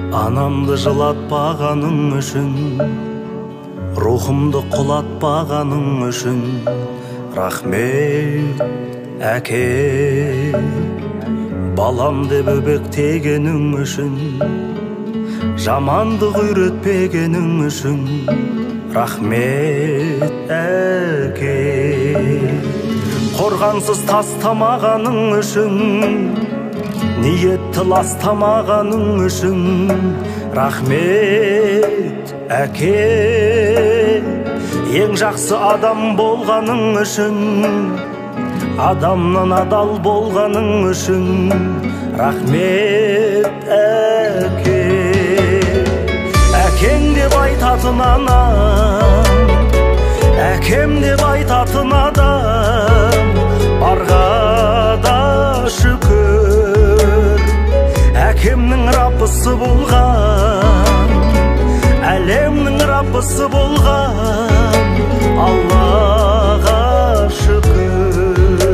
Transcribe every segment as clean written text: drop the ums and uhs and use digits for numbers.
Анамды жылатпағаның үшін, рухымды құлатпағаның үшін, рахмет әке. Балам деп өбектегенің үшін, жамандық үйретпегенің үшін, рахмет әке. Қорғансыз тастамағаның үшін, ниетті ластамағаның үшін, рахмет әке. Ең жақсы адам болғаның үшін, адамнан адал болғаның үшін, рахмет әке. Әкең деп айтатын анам, әкем деп айтатын адам, барға да шүкір. Әкемнің раббысы болған, әлемнің раббысы болған, Аллаға шүкір.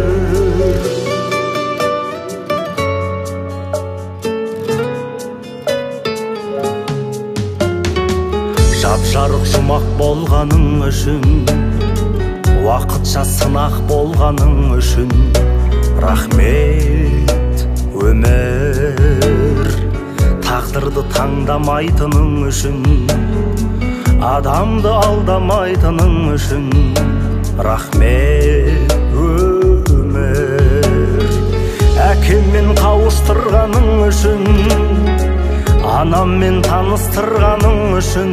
Жап-жарық жұмақ болғаның үшін, уақытша сынақ болғаның үшін, рахмет өмір. Тағдырды таңдамайтының үшін, адамды алдамайтының үшін, рахмет өмір. Әкеммен қауыштырғаның үшін, анаммен таныстырғаның үшін,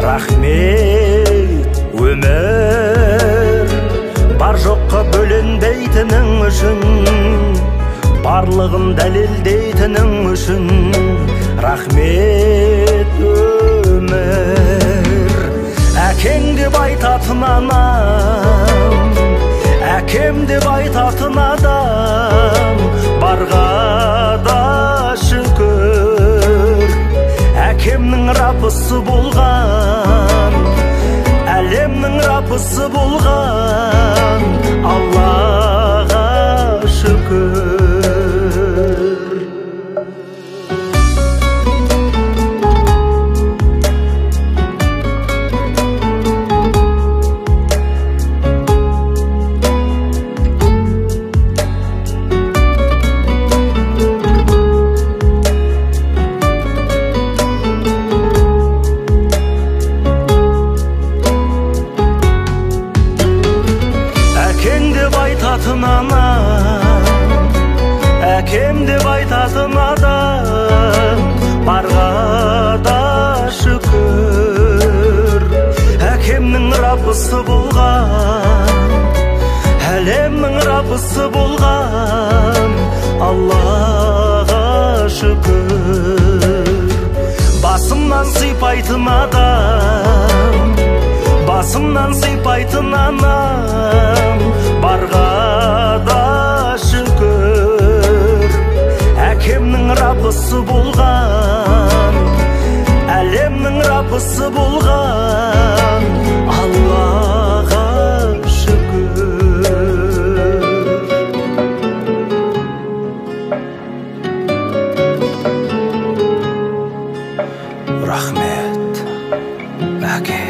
рахмет өмір. Бар жоққа бөленбейтінің үшін, барлығын дәлелдейтінің үшін, рахмет өмір. Әкең деп айтатын анам, әкем деп айтатын адам, барға да шүкір. Әкемнің раббысы болған, әлемнің раббысы болған, Аллаға шүкір. Әкем деп айтатын адам, барға да шүкір. Әкемнің раббысы болған, әлемнің раббысы болған, Аллаға шүкір. Басымнан сипайтын адам, басымнан сипайтын анам, барға да шүкір. Әкемнің раббысы болған, әлемнің раббысы болған, Аллаға шүкір. Рахмет әке.